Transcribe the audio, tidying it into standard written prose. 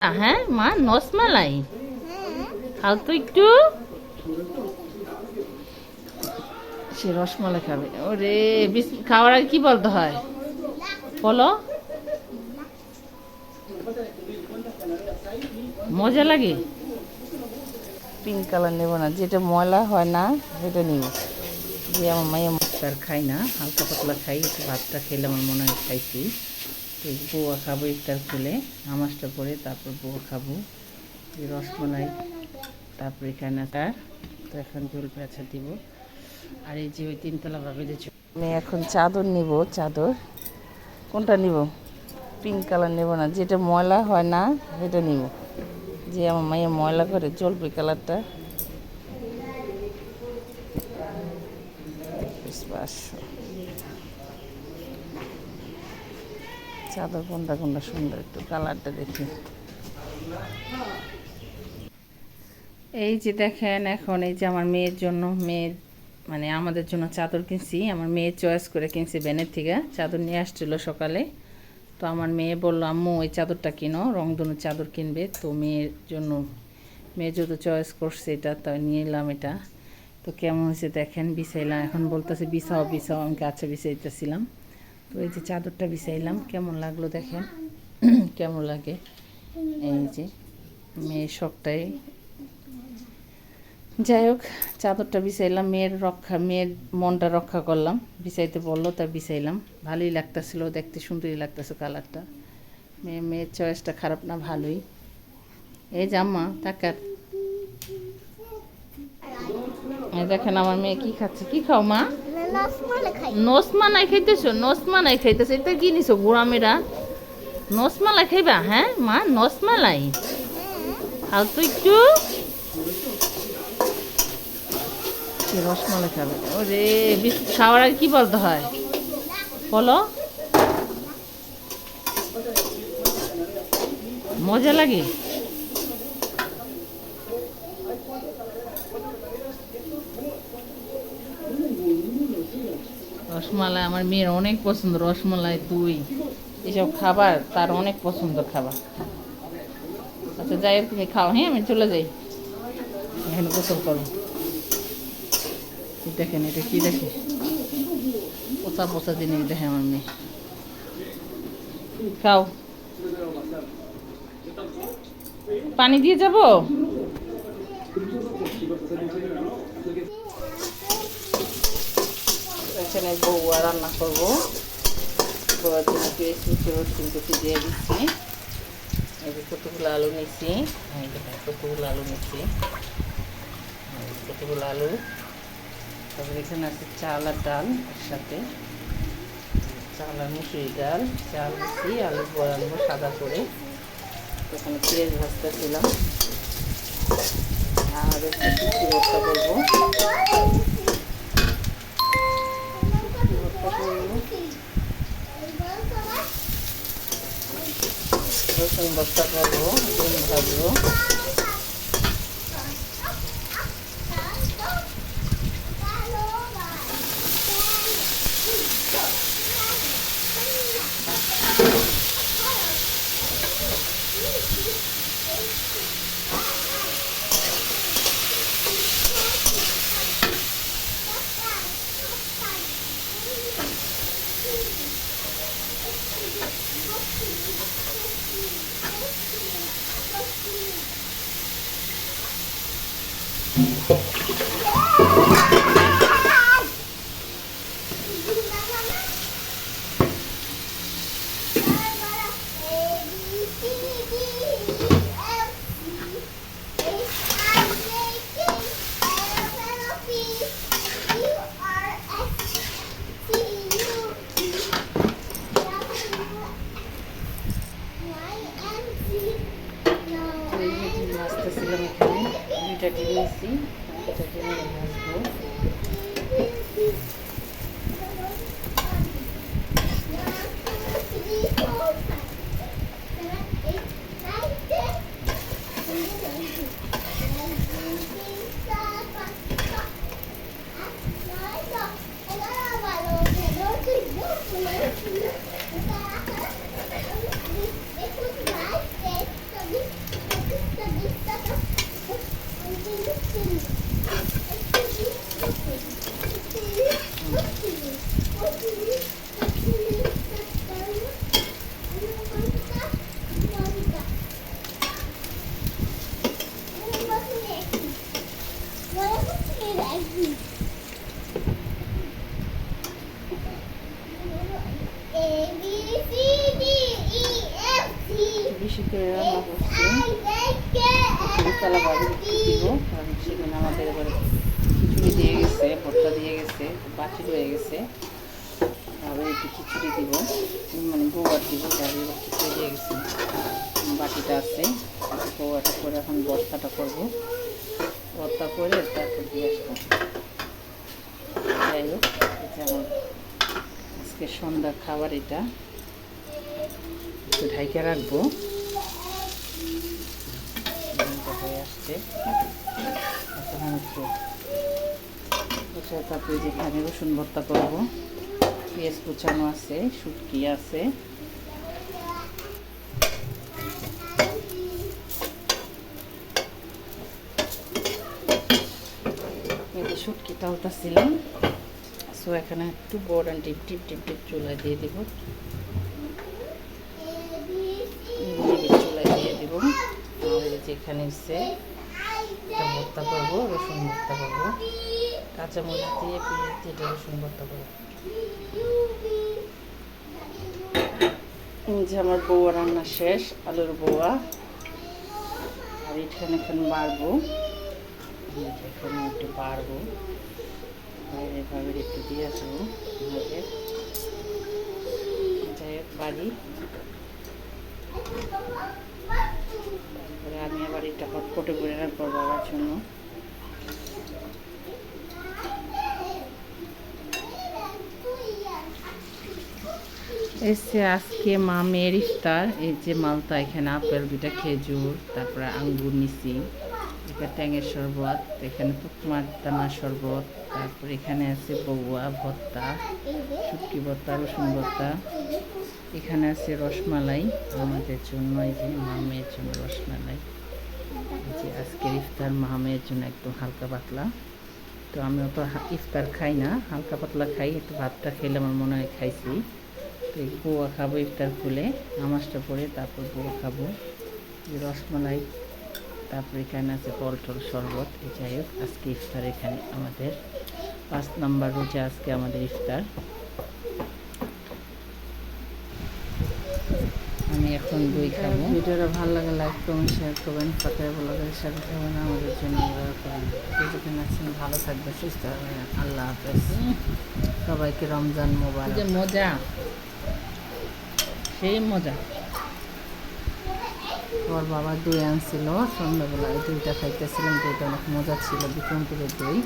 হ্যাঁ মা, নসমালাই খাও তো একটু। সে রসমালাই খাবে। ওরে খাওয়ার আগে কি বলতে হয় বলো? মজা লাগে। পিঙ্ক কালার নেবো না, যেটা ময়লা হয় না সেটা নিব। যে আমার মাইয়া মশার খাই না, হালকা পাতলা খাই। একটু ভাতটা খেলে আমার মনে হয় খাইছি। তো বউয়া খাবো ইফতার খুলে, নামাজটা পরে তারপর বউয়া খাবো এই রসমালাই। তারপর এখানে তার তো এখন ঝোল পেঁচা দিব। আর এই যে ওই তিনতলা ভাবে যে আমি এখন চাদর নিব। চাদর কোনটা নিব? পিঙ্ক কালার নেব না, যেটা ময়লা হয় না সেটা নিব। যে আমার মাইয়া ময়লা করে জলপাই কালারটা। চাদর কোনটা কোনটা সুন্দর, একটু কালারটা দেখি। এই যে দেখেন, এখন এই যে আমার মেয়ের জন্য, মেয়ের মানে আমাদের জন্য চাদর কিনছি। আমার মেয়ে চয়েস করে কিনছি, ব্যানের থেকে চাদর নিয়ে আসছিল সকালে। তো আমার মেয়ে বললো, আম্মু ওই চাদরটা কিনো, রংধনু চাদর কিনবে। তো মেয়ের জন্য, মেয়ে যেহেতু চয়েস করছে এটা, তাই নিয়ে এলাম এটা। তো কেমন হয়েছে দেখেন, বিছাইলাম। এখন বলতেছে বিছাও বিছাও, আমি আচ্ছা বিছাইতেছিলাম। তো এই যে চাদরটা বিছাইলাম, কেমন লাগলো দেখেন। কেমন লাগে এই যে মেয়ের শখটাই। যাই হোক, চাদরটা বিছাইলাম, মেয়ের মনটা রক্ষা করলাম। বিছাইতে বললো তাই বিছাইলাম। ভালোই লাগতেছিল দেখতে, সুন্দরই লাগতেছে কালারটা। মেয়ের চয়েসটা খারাপ না, ভালোই। এই যে আম্মা তাকার, এই দেখেন আমার মেয়ে কি খাচ্ছে। কি খাও মা? নসমালাই খাইতেছো? নসমালাই খাইতেছো? এটা কি নিছো গোড়ামেরা? নসমালাই খাইবা? হ্যাঁ মা, নসমালাই খাও তো একটু। রসমালাই খাবে। ওরে খাওয়ার আগে কি বলতে হয় বলো? মজা লাগে। রসমালাই আমার মেয়ের অনেক পছন্দ। রসমালাই, দই, এসব খাবার তার অনেক পছন্দ খাবার। আচ্ছা যাই হোক, তুমি খাও, হ্যাঁ আমি চলে যাই। এখানে গোসল করো। দেখেন এটা কি, দেখে পোচা পোচা জিনিস দেখে আমার মেয়ে। খাও। পানি দিয়ে যাব। এখানে বউয়া রান্না করবো। বউয়ার জন্য রসুন কুচি দিয়ে দিচ্ছি। এই যে কতগুলো আলু নিচ্ছি, কতগুলো আলু নিচ্ছি, কতগুলো আলু। তারপরে এখানে আছে চাল আর ডাল একসাথে, চাল আর মুসুরি ডাল। চাল দিচ্ছি, আলু বড় আলু সাদা করে। এখানে পেঁয়াজ ভাজতেছিলাম। আর একটু কুচি ভর্তা করবো। রসুন ভর্তা করবো, ডিম ভাজবো। ভাজতেছিলাম এখানে, দুইটা ডিম নিয়েছি, দুইটা ডিম ভাজবো। করছি, খিচুড়িতলা বাড়ি দিব, কারণ সেদিন আমাদের এবারে খিচুড়ি দিয়ে গেছে, ভর্তা দিয়ে গেছে, বাটি হয়ে গেছে, আবার একটু খিচুড়ি দিব, মানে গোয়ার দিব, গাড়ি খিচুড়ি দিয়ে গেছে, বাটিটা আছে, গোয়াটা করে এখন ভর্তাটা করবো, ভর্তা করে তারপর দিয়ে আসবো। যাই হোক, এটা আমার আজকে সন্ধ্যার খাবার, এটা একটু ঢাইকে রাখবো, হয়ে আসছে এখন একটু। তারপরে যেখানে রসুন ভর্তা করবো, পেঁয়াজ কুচানো আছে, শুটকি আছে, শুটকি টালতাছিলাম। সো এখানে একটু বড় টিপ টিপ টিপ টিপ চুলায় দিয়ে দিব, চুলায় দিয়ে দিব। আর যেখানে হচ্ছে ভর্তা করবো, রসুন ভর্তা করবো, কাঁচামরিচ দিয়ে পেঁয়াজ দিয়ে রসুন ভর্তা করবো। যে আমার বউয়া রান্না শেষ, আলুর বউয়া, আর এখানে বাড়বো, এখানে একটু বাড়বো, এভাবে একটু দিয়ে আসবো, যাই হোক বাড়ি। তারপরে আমি আবার এটা হটপটে করে রাখবো বাবার জন্য। এসে আজকে মামের ইফতার, এই যে মালতা, এখানে আপেল, দুটা খেজুর, তারপরে আঙ্গুর নিছি, এটা ট্যাঙের শরবত, এখানে তুকমার দানা শরবত, তারপর এখানে আছে বউয়া ভর্তা, শুটকি ভর্তা, রসুন ভর্তা, এখানে আছে রসমালাই আমাদের জন্য, এই যে মামের জন্য রসমালাই, এই যে আজকের ইফতার মামের জন্য একদম হালকা পাতলা। তো আমি অত ইফতার খাই না, হালকা পাতলা খাই, একটু ভাতটা খেলে আমার মনে হয় খাইছি। তো এই বউয়া খাবো ইফতার খুলে, নামাজটা পড়ে তারপর বউয়া খাবো, রসমালাই, তারপর এখানে আছে ফল টল শরবত। যাই হোক, আজকে ইফতার এখানে আমাদের 5 নম্বর রোজা, আজকে আমাদের ইফতার। আমি এখন দই খাবো। ভিডিওটা ভালো লাগে লাইক কমেন্ট শেয়ার করবেন, ফাঁকায় ব্লগের সাথে থাকবেন, আমাদের জন্য যেখানে আছেন ভালো থাকবে, সুস্থ হবে। আল্লাহ হাফেজ, সবাইকে রমজান মোবারক। যে মজা, সেই মজা। ওর বাবা দই আনছিল সন্ধ্যাবেলা, এই দইটা খাইতেছিলাম, দইটা অনেক মজা ছিল, বিক্রমপুরের দই।